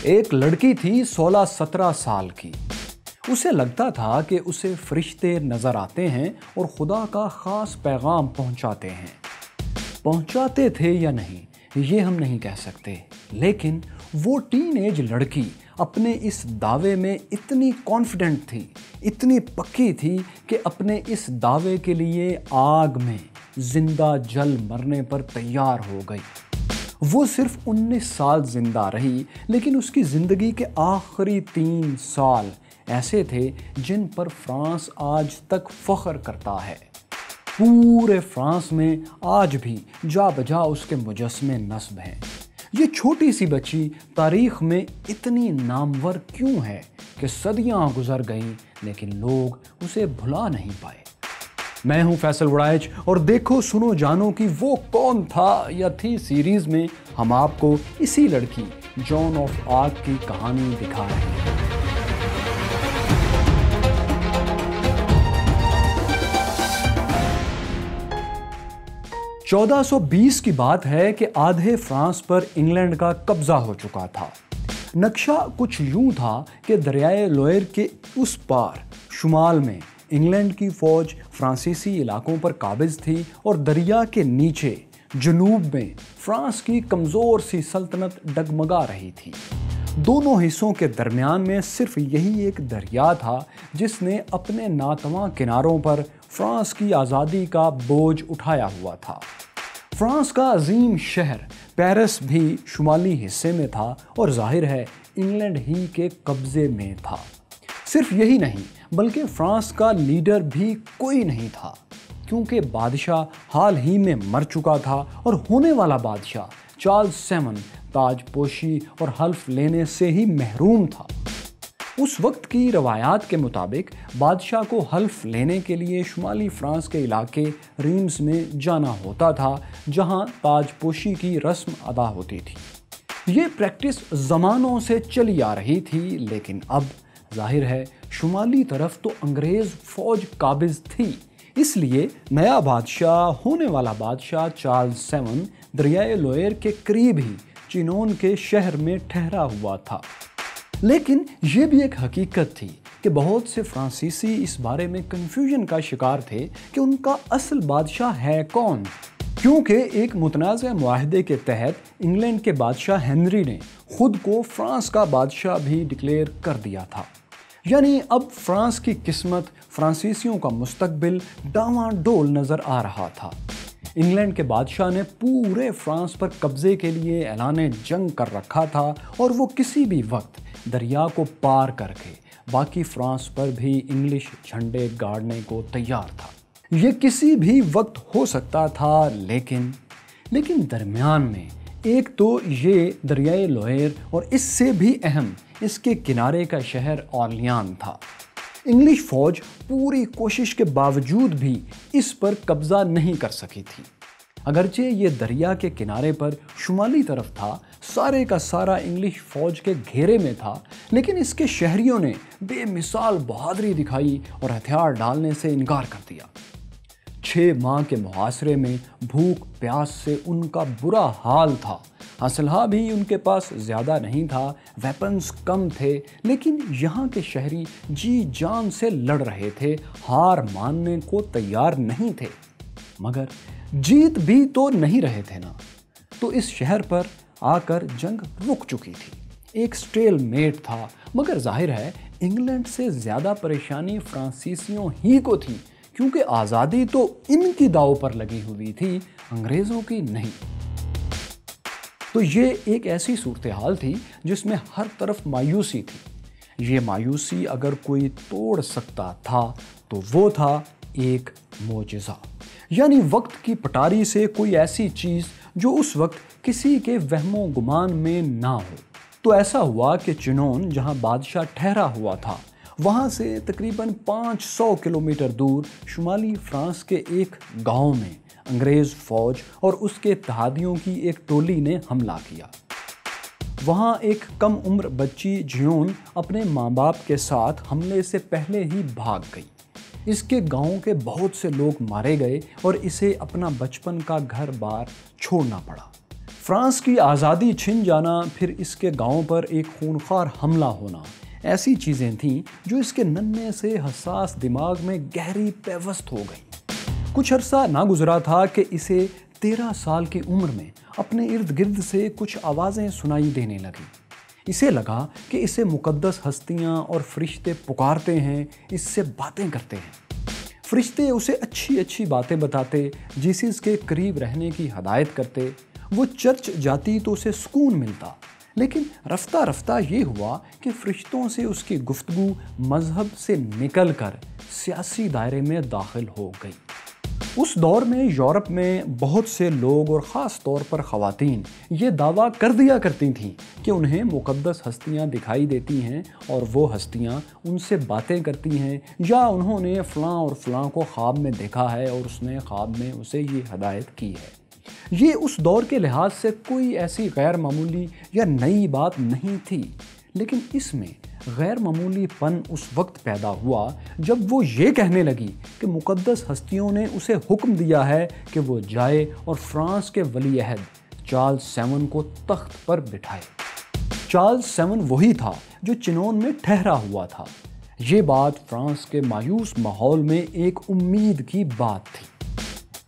ایک لڑکی تھی 16-17 سال کی۔ اسے لگتا تھا کہ اسے فرشتے نظر آتے ہیں اور خدا کا خاص پیغام پہنچاتے ہیں۔ پہنچاتے تھے یا نہیں یہ ہم نہیں کہہ سکتے، لیکن وہ ٹین ایج لڑکی اپنے اس دعوے میں اتنی کانفیڈنٹ تھی، اتنی پکی تھی کہ اپنے اس دعوے کے لیے آگ میں زندہ جل مرنے پر تیار ہو گئی۔ وہ صرف 19 سال زندہ رہی، لیکن اس کی زندگی کے آخری 3 سال ایسے تھے جن پر فرانس آج تک فخر کرتا ہے۔ پورے فرانس میں آج بھی جا بجا اس کے مجسمے نصب ہیں۔ یہ چھوٹی سی بچی تاریخ میں اتنی نامور کیوں ہے کہ صدیاں گزر گئیں لیکن لوگ اسے بھلا نہیں پائے؟ میں ہوں فیصل وڑائچ اور دیکھو سنو جانو کہ وہ کون تھا یا تھی سیریز میں ہم آپ کو اسی لڑکی جون آف آرک کی کہانی دکھا رہے ہیں۔ 1420 کی بات ہے کہ آدھے فرانس پر انگلینڈ کا قبضہ ہو چکا تھا۔ نقشہ کچھ یوں تھا کہ دریائے لوئر کے اس پار شمال میں انگلینڈ کی فوج فرانسیسی علاقوں پر قابض تھی اور دریا کے نیچے جنوب میں فرانس کی کمزور سی سلطنت ڈگمگا رہی تھی۔ دونوں حصوں کے درمیان میں صرف یہی ایک دریا تھا جس نے اپنے ناتواں کناروں پر فرانس کی آزادی کا بوجھ اٹھایا ہوا تھا۔ فرانس کا عظیم شہر پیرس بھی شمالی حصے میں تھا اور ظاہر ہے انگلینڈ ہی کے قبضے میں تھا۔ صرف یہی نہیں بلکہ فرانس کا لیڈر بھی کوئی نہیں تھا، کیونکہ بادشاہ حال ہی میں مر چکا تھا اور ہونے والا بادشاہ چارلس سیون تاج پوشی اور حلف لینے سے ہی محروم تھا۔ اس وقت کی روایات کے مطابق بادشاہ کو حلف لینے کے لیے شمالی فرانس کے علاقے ریمس میں جانا ہوتا تھا، جہاں تاج پوشی کی رسم ادا ہوتی تھی۔ یہ پریکٹس زمانوں سے چلی آ رہی تھی، لیکن اب ظاہر ہے شمالی طرف تو انگریز فوج قابض تھی، اس لیے نیا بادشاہ، ہونے والا بادشاہ چارلس سیون دریائے لوئر کے قریب ہی چینون کے شہر میں ٹھہرا ہوا تھا۔ لیکن یہ بھی ایک حقیقت تھی کہ بہت سے فرانسیسی اس بارے میں کنفیوژن کا شکار تھے کہ ان کا اصل بادشاہ ہے کون، کیونکہ ایک متنازع معاہدے کے تحت انگلینڈ کے بادشاہ ہنری نے خود کو فرانس کا بادشاہ بھی ڈکلیئر کر دیا تھا۔ یعنی اب فرانس کی قسمت، فرانسیسیوں کا مستقبل ڈاواں ڈول نظر آ رہا تھا۔ انگلینڈ کے بادشاہ نے پورے فرانس پر قبضے کے لیے اعلان جنگ کر رکھا تھا اور وہ کسی بھی وقت دریا کو پار کر کے باقی فرانس پر بھی انگلش جھنڈے گاڑنے کو تیار تھا۔ یہ کسی بھی وقت ہو سکتا تھا، لیکن درمیان میں ایک تو یہ دریائے لوئر اور اس سے بھی اہم اس کے کنارے کا شہر اورلیان تھا۔ انگلش فوج پوری کوشش کے باوجود بھی اس پر قبضہ نہیں کر سکی تھی۔ اگرچہ یہ دریا کے کنارے پر شمالی طرف تھا، سارے کا سارا انگلش فوج کے گھیرے میں تھا، لیکن اس کے شہریوں نے بے مثال بہادری دکھائی اور ہتھیار ڈالنے سے انکار کر دیا۔ 6 ماہ کے محاصرے میں بھوک پیاس سے ان کا برا حال تھا۔ اسلحہ بھی ان کے پاس زیادہ نہیں تھا، ویپنز کم تھے، لیکن یہاں کے شہری جی جان سے لڑ رہے تھے، ہار ماننے کو تیار نہیں تھے۔ مگر جیت بھی تو نہیں رہے تھے نا، تو اس شہر پر آ کر جنگ رک چکی تھی۔ ایک سٹیل میٹ تھا، مگر ظاہر ہے انگلینڈ سے زیادہ پریشانی فرانسیسیوں ہی کو تھی، کیونکہ آزادی تو ان کی داؤ پر لگی ہوئی تھی، انگریزوں کی نہیں۔ تو یہ ایک ایسی صورتحال تھی جس میں ہر طرف مایوسی تھی۔ یہ مایوسی اگر کوئی توڑ سکتا تھا تو وہ تھا ایک معجزہ، یعنی وقت کی پٹاری سے کوئی ایسی چیز جو اس وقت کسی کے وہم و گمان میں نہ ہو۔ تو ایسا ہوا کہ چینون، جہاں بادشاہ ٹھہرا ہوا تھا، وہاں سے تقریباً 500 کلومیٹر دور شمالی فرانس کے ایک گاؤں میں انگریز فوج اور اس کے اتحادیوں کی ایک ٹولی نے حملہ کیا۔ وہاں ایک کم عمر بچی جیون اپنے ماں باپ کے ساتھ حملے سے پہلے ہی بھاگ گئی۔ اس کے گاؤں کے بہت سے لوگ مارے گئے اور اسے اپنا بچپن کا گھر بار چھوڑنا پڑا۔ فرانس کی آزادی چھن جانا، پھر اس کے گاؤں پر ایک خونخوار حملہ ہونا، ایسی چیزیں تھیں جو اس کے ننھے سے حساس دماغ میں گہری پیوست ہو گئیں۔ کچھ عرصہ نہ گزرا تھا کہ اسے 13 سال کی عمر میں اپنے ارد گرد سے کچھ آوازیں سنائی دینے لگیں۔ اسے لگا کہ اسے مقدس ہستیاں اور فرشتے پکارتے ہیں، اس سے باتیں کرتے ہیں۔ فرشتے اسے اچھی اچھی باتیں بتاتے، جیسس کے قریب رہنے کی ہدایت کرتے۔ وہ چرچ جاتی تو اسے سکون ملتا، لیکن رفتہ رفتہ یہ ہوا کہ فرشتوں سے اس کی گفتگو مذہب سے نکل کر سیاسی دائرے میں داخل ہو گئی۔ اس دور میں یورپ میں بہت سے لوگ اور خاص طور پر خواتین یہ دعویٰ کر دیا کرتی تھیں کہ انہیں مقدس ہستیاں دکھائی دیتی ہیں اور وہ ہستیاں ان سے باتیں کرتی ہیں، یا انہوں نے فلاں اور فلاں کو خواب میں دیکھا ہے اور اس نے خواب میں اسے یہ ہدایت کی ہے۔ یہ اس دور کے لحاظ سے کوئی ایسی غیر معمولی یا نئی بات نہیں تھی، لیکن اس میں غیر معمولی پن اس وقت پیدا ہوا جب وہ یہ کہنے لگی کہ مقدس ہستیوں نے اسے حکم دیا ہے کہ وہ جائے اور فرانس کے ولی عہد چارلز سیون کو تخت پر بٹھائے۔ چارلز سیون وہی تھا جو چنون میں ٹھہرا ہوا تھا۔ یہ بات فرانس کے مایوس ماحول میں ایک امید کی بات تھی۔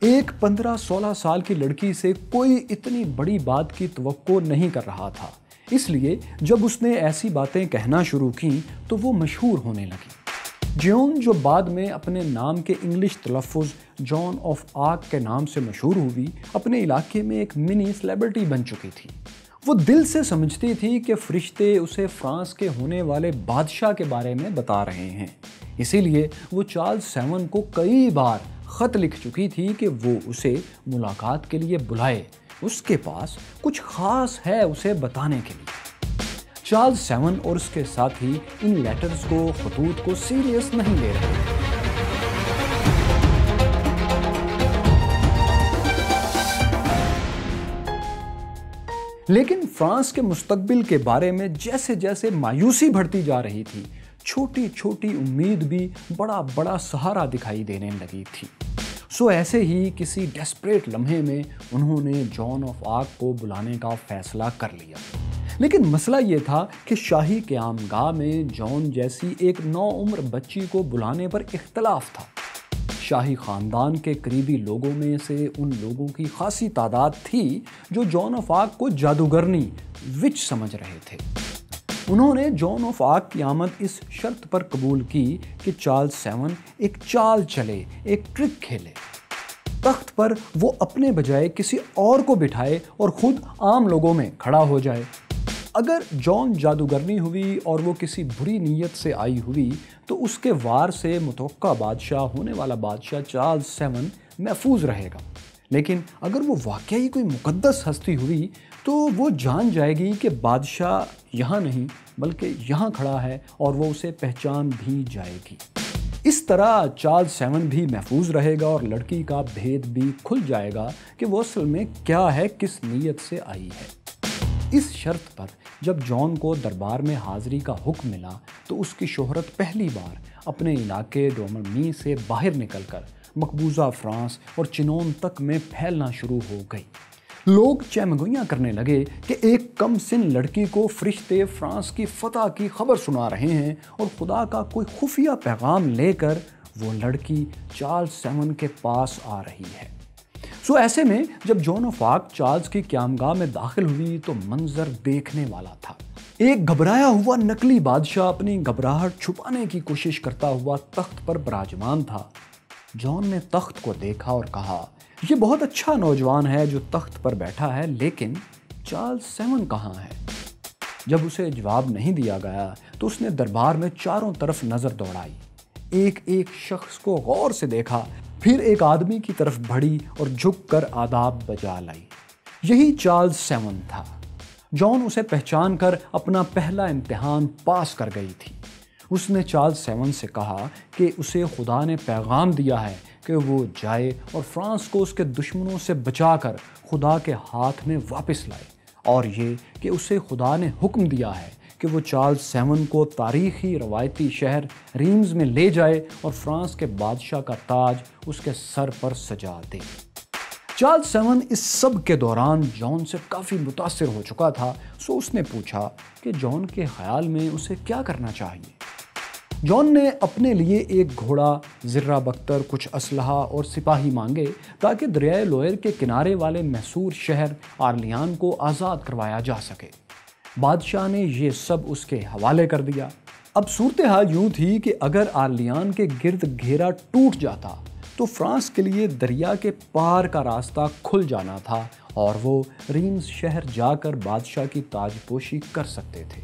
ایک 15-16 سال کی لڑکی سے کوئی اتنی بڑی بات کی توقع نہیں کر رہا تھا، اس لیے جب اس نے ایسی باتیں کہنا شروع کی تو وہ مشہور ہونے لگی۔ جیون، جو بعد میں اپنے نام کے انگلش تلفظ جان آف آرک کے نام سے مشہور ہوئی، اپنے علاقے میں ایک منی سیلیبریٹی بن چکی تھی۔ وہ دل سے سمجھتی تھی کہ فرشتے اسے فرانس کے ہونے والے بادشاہ کے بارے میں بتا رہے ہیں، اسی لیے وہ چارلز سیون کو کئی بار خط لکھ چکی تھی کہ وہ اسے ملاقات کے لیے بلائے، اس کے پاس کچھ خاص ہے اسے بتانے کے لیے۔ چارلز سیون اور اس کے ساتھی ان لیٹرز کو، خطوط کو سیریس نہیں لے رہے تھے۔ لیکن فرانس کے مستقبل کے بارے میں جیسے جیسے مایوسی بڑھتی جا رہی تھی، چھوٹی چھوٹی امید بھی بڑا بڑا سہارا دکھائی دینے لگی تھی۔ سو ایسے ہی کسی ڈیسپریٹ لمحے میں انہوں نے جان آف آرک کو بلانے کا فیصلہ کر لیا۔ لیکن مسئلہ یہ تھا کہ شاہی قیامگاہ میں جان جیسی ایک نوعمر بچی کو بلانے پر اختلاف تھا۔ شاہی خاندان کے قریبی لوگوں میں سے ان لوگوں کی خاصی تعداد تھی جو جان آف آرک کو جادوگرنی وچ سمجھ رہے تھے۔ انہوں نے جان آف آرک کی آمد اس شرط پر قبول کی کہ چارلز سیون ایک چال چلے، ایک ٹرک کھیلے۔ تخت پر وہ اپنے بجائے کسی اور کو بٹھائے اور خود عام لوگوں میں کھڑا ہو جائے۔ اگر جان جادوگرنی ہوئی اور وہ کسی بری نیت سے آئی ہوئی تو اس کے وار سے متوقع بادشاہ، ہونے والا بادشاہ چارلز سیون محفوظ رہے گا۔ لیکن اگر وہ واقعی کوئی مقدس ہستی ہوئی تو وہ جان جائے گی کہ بادشاہ یہاں نہیں بلکہ یہاں کھڑا ہے، اور وہ اسے پہچان بھی جائے گی۔ اس طرح چارلز سیون بھی محفوظ رہے گا اور لڑکی کا بھید بھی کھل جائے گا کہ وہ اصل میں کیا ہے، کس نیت سے آئی ہے۔ اس شرط پر جب جان کو دربار میں حاضری کا حکم ملا تو اس کی شہرت پہلی بار اپنے علاقے ڈومرمی سے باہر نکل کر مقبوضہ فرانس اور چنون تک میں پھیلنا شروع ہو گئی۔ لوگ چہمگوئیاں کرنے لگے کہ ایک کم سن لڑکی کو فرشتے فرانس کی فتح کی خبر سنا رہے ہیں اور خدا کا کوئی خفیہ پیغام لے کر وہ لڑکی چارلز سیون کے پاس آ رہی ہے۔ سو ایسے میں جب جان آف آرک چارلز کی قیامگاہ میں داخل ہوئی تو منظر دیکھنے والا تھا۔ ایک گھبرایا ہوا نقلی بادشاہ اپنی گھبراہٹ چھپانے کی کوشش کرتا ہوا تخت پر براجمان تھا۔ جان نے تخت کو دیکھا اور کہا، یہ بہت اچھا نوجوان ہے جو تخت پر بیٹھا ہے، لیکن چارلز سیون کہاں ہے؟ جب اسے جواب نہیں دیا گیا تو اس نے دربار میں چاروں طرف نظر دوڑائی، ایک ایک شخص کو غور سے دیکھا، پھر ایک آدمی کی طرف بڑھی اور جھک کر آداب بجا لائی۔ یہی چارلز سیون تھا۔ جان اسے پہچان کر اپنا پہلا امتحان پاس کر گئی تھی۔ اس نے چارلز سیون سے کہا کہ اسے خدا نے پیغام دیا ہے کہ وہ جائے اور فرانس کو اس کے دشمنوں سے بچا کر خدا کے ہاتھ میں واپس لائے، اور یہ کہ اسے خدا نے حکم دیا ہے کہ وہ چارلز سیون کو تاریخی روایتی شہر ریمز میں لے جائے اور فرانس کے بادشاہ کا تاج اس کے سر پر سجا دے۔ چارلز سیون اس سب کے دوران جان سے کافی متاثر ہو چکا تھا، سو اس نے پوچھا کہ جان کے خیال میں اسے کیا کرنا چاہیے۔ جان نے اپنے لیے ایک گھوڑا، زرہ بختر، کچھ اسلحہ اور سپاہی مانگے تاکہ دریائے لوئر کے کنارے والے محصور شہر آرلیان کو آزاد کروایا جا سکے۔ بادشاہ نے یہ سب اس کے حوالے کر دیا۔ اب صورتحال یوں تھی کہ اگر آرلیان کے گرد گھیرا ٹوٹ جاتا تو فرانس کے لیے دریا کے پار کا راستہ کھل جانا تھا اور وہ ریمز شہر جا کر بادشاہ کی تاج پوشی کر سکتے تھے۔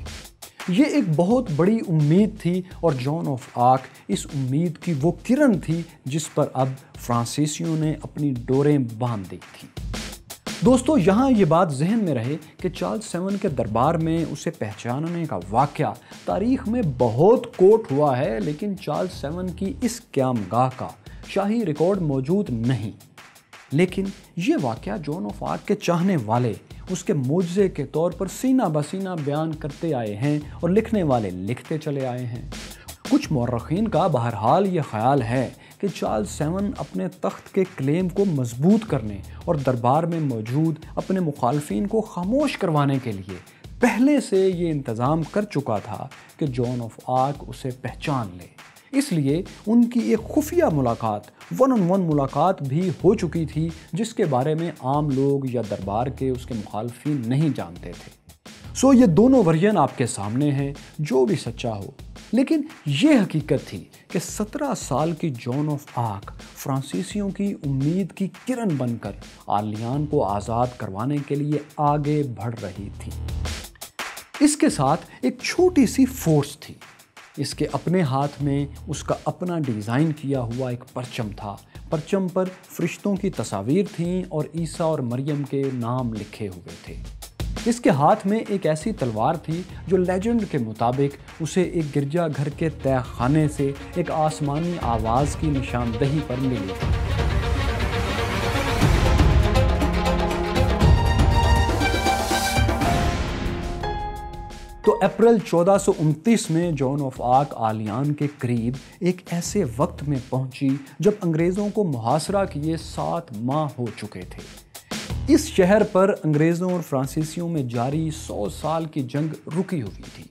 یہ ایک بہت بڑی امید تھی اور جان آف آرک اس امید کی وہ کرن تھی جس پر اب فرانسیسیوں نے اپنی ڈوریں باندھ دی تھی۔ دوستو، یہاں یہ بات ذہن میں رہے کہ چارلز سیون کے دربار میں اسے پہچاننے کا واقعہ تاریخ میں بہت کوٹ ہوا ہے، لیکن چارلز سیون کی اس قیام گاہ کا شاہی ریکارڈ موجود نہیں۔ لیکن یہ واقعہ جان آف آرک کے چاہنے والے اس کے معجزے کے طور پر سینہ بسینہ بیان کرتے آئے ہیں اور لکھنے والے لکھتے چلے آئے ہیں۔ کچھ مورخین کا بہرحال یہ خیال ہے کہ چارلز سیون اپنے تخت کے کلیم کو مضبوط کرنے اور دربار میں موجود اپنے مخالفین کو خاموش کروانے کے لیے پہلے سے یہ انتظام کر چکا تھا کہ جان آف آرک اسے پہچان لے۔ اس لیے ان کی ایک خفیہ ملاقات، ون آن ون ملاقات بھی ہو چکی تھی جس کے بارے میں عام لوگ یا دربار کے اس کے مخالفین نہیں جانتے تھے۔ سو یہ دونوں ورژن آپ کے سامنے ہیں، جو بھی سچا ہو۔ لیکن یہ حقیقت تھی کہ 17 سال کی جان آف آرک فرانسیسیوں کی امید کی کرن بن کر آرلیان کو آزاد کروانے کے لیے آگے بڑھ رہی تھی۔ اس کے ساتھ ایک چھوٹی سی فورس تھی۔ اس کے اپنے ہاتھ میں اس کا اپنا ڈیزائن کیا ہوا ایک پرچم تھا۔ پرچم پر فرشتوں کی تصاویر تھیں اور عیسیٰ اور مریم کے نام لکھے ہوئے تھے۔ اس کے ہاتھ میں ایک ایسی تلوار تھی جو لیجنڈ کے مطابق اسے ایک گرجا گھر کے تہہ خانے سے ایک آسمانی آواز کی نشاندہی پر ملی تھی۔ تو اپریل 1429 میں جان آف آرک آرلیان کے قریب ایک ایسے وقت میں پہنچی جب انگریزوں کو محاصرہ کیے 7 ماہ ہو چکے تھے۔ اس شہر پر انگریزوں اور فرانسیسیوں میں جاری 100 سال کی جنگ رکی ہوئی تھی۔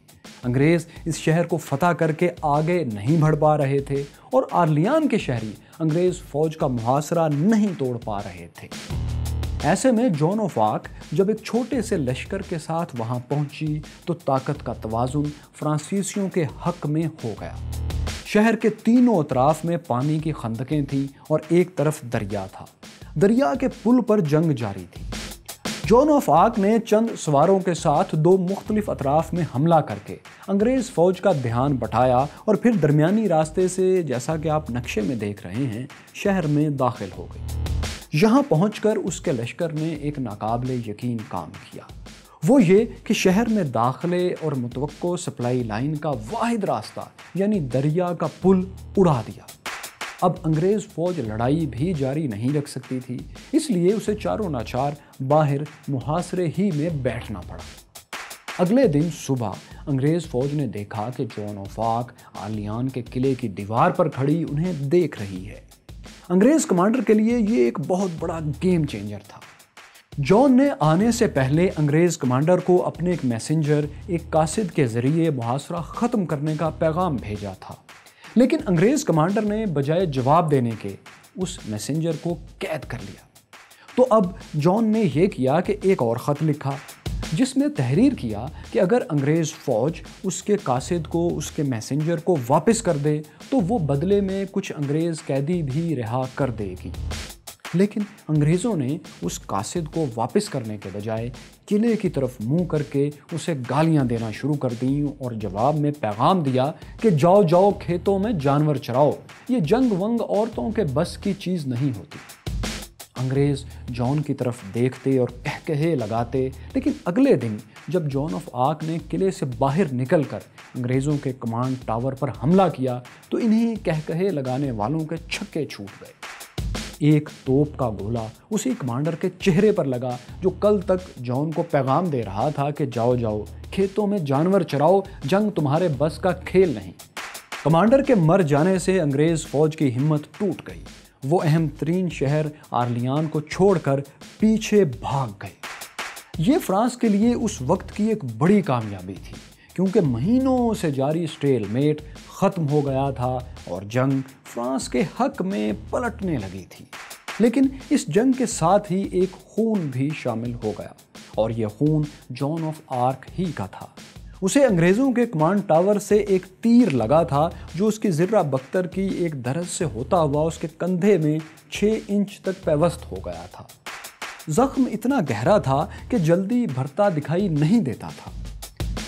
انگریز اس شہر کو فتح کر کے آگے نہیں بڑھ پا رہے تھے اور آرلیان کے شہری انگریز فوج کا محاصرہ نہیں توڑ پا رہے تھے۔ ایسے میں جان آف آرک جب ایک چھوٹے سے لشکر کے ساتھ وہاں پہنچی تو طاقت کا توازن فرانسیسیوں کے حق میں ہو گیا۔ شہر کے تینوں اطراف میں پانی کی خندقیں تھیں اور ایک طرف دریا تھا۔ دریا کے پل پر جنگ جاری تھی۔ جان آف آرک نے چند سواروں کے ساتھ 2 مختلف اطراف میں حملہ کر کے انگریز فوج کا دھیان بٹایا اور پھر درمیانی راستے سے، جیسا کہ آپ نقشے میں دیکھ رہے ہیں، شہر میں داخل ہو گئی۔ یہاں پہنچ کر اس کے لشکر نے ایک ناقابل یقین کام کیا۔ وہ یہ کہ شہر میں داخلے اور متوقع سپلائی لائن کا واحد راستہ یعنی دریا کا پل اڑا دیا۔ اب انگریز فوج لڑائی بھی جاری نہیں رکھ سکتی تھی، اس لیے اسے چاروں ناچار باہر محاصرے ہی میں بیٹھنا پڑا۔ اگلے دن صبح انگریز فوج نے دیکھا کہ جان آف آرک آرلیان کے قلعے کی دیوار پر کھڑی انہیں دیکھ رہی ہے۔ انگریز کمانڈر کے لیے یہ ایک بہت بڑا گیم چینجر تھا۔ جان نے آنے سے پہلے انگریز کمانڈر کو اپنے ایک میسنجر، ایک قاصد کے ذریعے محاصرہ ختم کرنے کا پیغام بھیجا تھا، لیکن انگریز کمانڈر نے بجائے جواب دینے کے اس میسنجر کو قید کر لیا۔ تو اب جان نے یہ کیا کہ ایک اور خط لکھا جس میں تحریر کیا کہ اگر انگریز فوج اس کے قاصد کو، اس کے میسنجر کو واپس کر دے تو وہ بدلے میں کچھ انگریز قیدی بھی رہا کر دے گی۔ لیکن انگریزوں نے اس قاصد کو واپس کرنے کے بجائے قلعے کی طرف منہ کر کے اسے گالیاں دینا شروع کر دیں اور جواب میں پیغام دیا کہ جاؤ جاؤ کھیتوں میں جانور چراؤ، یہ جنگ ونگ عورتوں کے بس کی چیز نہیں ہوتی۔ انگریز جان کی طرف دیکھتے اور کہکہے لگاتے، لیکن اگلے دن جب جان آف آرک نے قلعے سے باہر نکل کر انگریزوں کے کمانڈ ٹاور پر حملہ کیا تو انہیں کہکہے لگانے والوں کے چھکے چھوٹ گئے۔ ایک توپ کا گولا اسی کمانڈر کے چہرے پر لگا جو کل تک جان کو پیغام دے رہا تھا کہ جاؤ جاؤ کھیتوں میں جانور چراؤ، جنگ تمہارے بس کا کھیل نہیں۔ کمانڈر کے مر جانے سے انگریز فوج کی ہمت ٹوٹ گئی وہ اہم ترین شہر آرلیان کو چھوڑ کر پیچھے بھاگ گئے۔ یہ فرانس کے لیے اس وقت کی ایک بڑی کامیابی تھی، کیونکہ مہینوں سے جاری اسٹیل میٹ ختم ہو گیا تھا اور جنگ فرانس کے حق میں پلٹنے لگی تھی۔ لیکن اس جنگ کے ساتھ ہی ایک خون بھی شامل ہو گیا، اور یہ خون جان آف آرک ہی کا تھا۔ اسے انگریزوں کے کمانڈ ٹاور سے ایک تیر لگا تھا جو اس کی زرہ بختر کی ایک درز سے ہوتا ہوا اس کے کندھے میں 6 انچ تک پیوست ہو گیا تھا۔ زخم اتنا گہرا تھا کہ جلدی بھرتا دکھائی نہیں دیتا تھا۔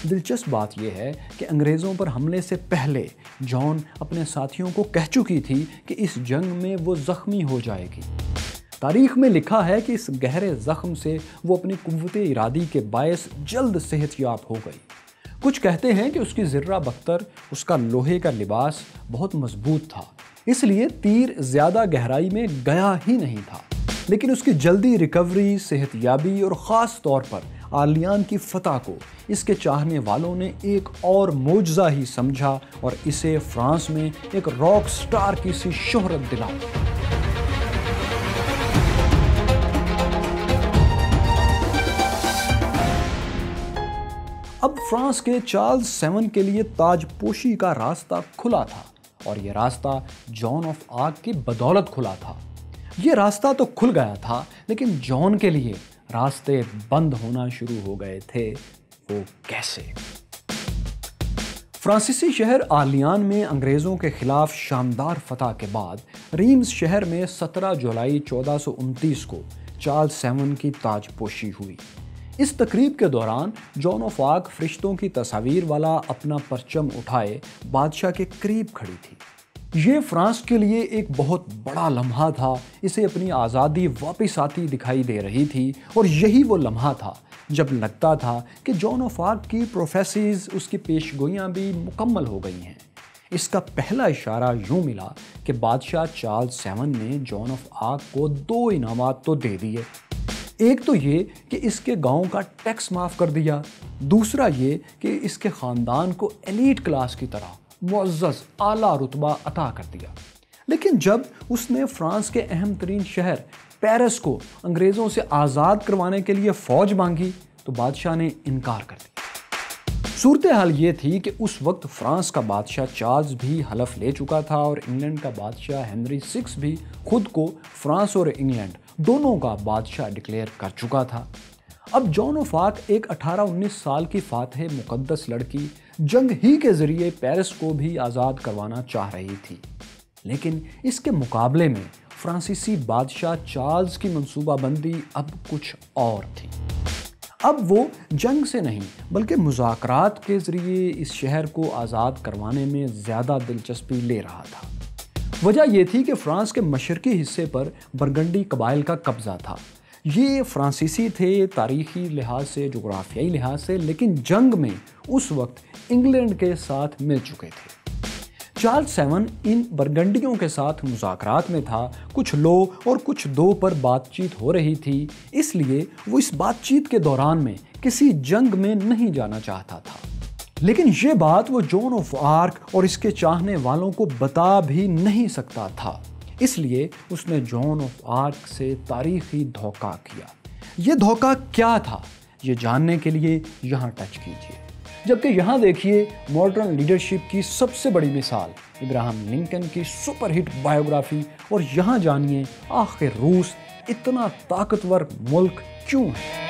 دلچسپ بات یہ ہے کہ انگریزوں پر حملے سے پہلے جان اپنے ساتھیوں کو کہہ چکی تھی کہ اس جنگ میں وہ زخمی ہو جائے گی۔ تاریخ میں لکھا ہے کہ اس گہرے زخم سے وہ اپنی قوت ارادی کے باعث جلد صحت یاب ہو گئی۔ کچھ کہتے ہیں کہ اس کی زرہ بختر، اس کا لوہے کا لباس بہت مضبوط تھا، اس لیے تیر زیادہ گہرائی میں گیا ہی نہیں تھا۔ لیکن اس کی جلدی ریکوری، صحت یابی اور خاص طور پر آرلیان کی فتح کو اس کے چاہنے والوں نے ایک اور معجزہ ہی سمجھا اور اسے فرانس میں ایک راک سٹار کی سی شہرت دلائی۔ اب فرانس کے چارلز 7 کے لیے تاج پوشی کا راستہ کھلا تھا، اور یہ راستہ جان آف آرک کی بدولت کھلا تھا۔ یہ راستہ تو کھل گیا تھا، لیکن جان کے لیے راستے بند ہونا شروع ہو گئے تھے۔ وہ کیسے؟ فرانسیسی شہر آرلیان میں انگریزوں کے خلاف شاندار فتح کے بعد ریمز شہر میں 17 جولائی 1429 کو چارلز 7 کی تاج پوشی ہوئی۔ اس تقریب کے دوران جان آف آرک فرشتوں کی تصاویر والا اپنا پرچم اٹھائے بادشاہ کے قریب کھڑی تھی۔ یہ فرانس کے لیے ایک بہت بڑا لمحہ تھا۔ اسے اپنی آزادی واپس آتی دکھائی دے رہی تھی، اور یہی وہ لمحہ تھا جب لگتا تھا کہ جان آف آرک کی پروفیسیز، اس کی پیشگوئیاں بھی مکمل ہو گئی ہیں۔ اس کا پہلا اشارہ یوں ملا کہ بادشاہ چارلز 7 نے جان آف آرک کو 2 انعامات تو دے دیے۔ ایک تو یہ کہ اس کے گاؤں کا ٹیکس معاف کر دیا، دوسرا یہ کہ اس کے خاندان کو ایلیٹ کلاس کی طرح معزز اعلیٰ رتبہ عطا کر دیا۔ لیکن جب اس نے فرانس کے اہم ترین شہر پیرس کو انگریزوں سے آزاد کروانے کے لیے فوج مانگی تو بادشاہ نے انکار کر دیا۔ صورتحال یہ تھی کہ اس وقت فرانس کا بادشاہ چارلز بھی حلف لے چکا تھا، اور انگلینڈ کا بادشاہ ہنری 6 بھی خود کو فرانس اور انگلینڈ دونوں کا بادشاہ ڈکلیئر کر چکا تھا۔ اب جان آف آرک ایک 18-19 سال کی فاتح مقدس لڑکی جنگ ہی کے ذریعے پیرس کو بھی آزاد کروانا چاہ رہی تھی، لیکن اس کے مقابلے میں فرانسیسی بادشاہ چارلز کی منصوبہ بندی اب کچھ اور تھی۔ اب وہ جنگ سے نہیں بلکہ مذاکرات کے ذریعے اس شہر کو آزاد کروانے میں زیادہ دلچسپی لے رہا تھا۔ وجہ یہ تھی کہ فرانس کے مشرقی حصے پر برگنڈی قبائل کا قبضہ تھا۔ یہ فرانسیسی تھے تاریخی لحاظ سے، جغرافیائی لحاظ سے، لیکن جنگ میں اس وقت انگلینڈ کے ساتھ مل چکے تھے۔ چارلز 7 ان برگنڈیوں کے ساتھ مذاکرات میں تھا، کچھ لو اور کچھ دو پر بات چیت ہو رہی تھی، اس لیے وہ اس بات چیت کے دوران میں کسی جنگ میں نہیں جانا چاہتا تھا۔ لیکن یہ بات وہ جان آف آرک اور اس کے چاہنے والوں کو بتا بھی نہیں سکتا تھا، اس لیے اس نے جان آف آرک سے تاریخی دھوکہ کیا۔ یہ دھوکہ کیا تھا، یہ جاننے کے لیے یہاں ٹچ کیجیے، جبکہ یہاں دیکھیے ماڈرن لیڈرشپ کی سب سے بڑی مثال ابراہم لنکن کی سپر ہٹ بایوگرافی، اور یہاں جانیے آخر روس اتنا طاقتور ملک کیوں ہے۔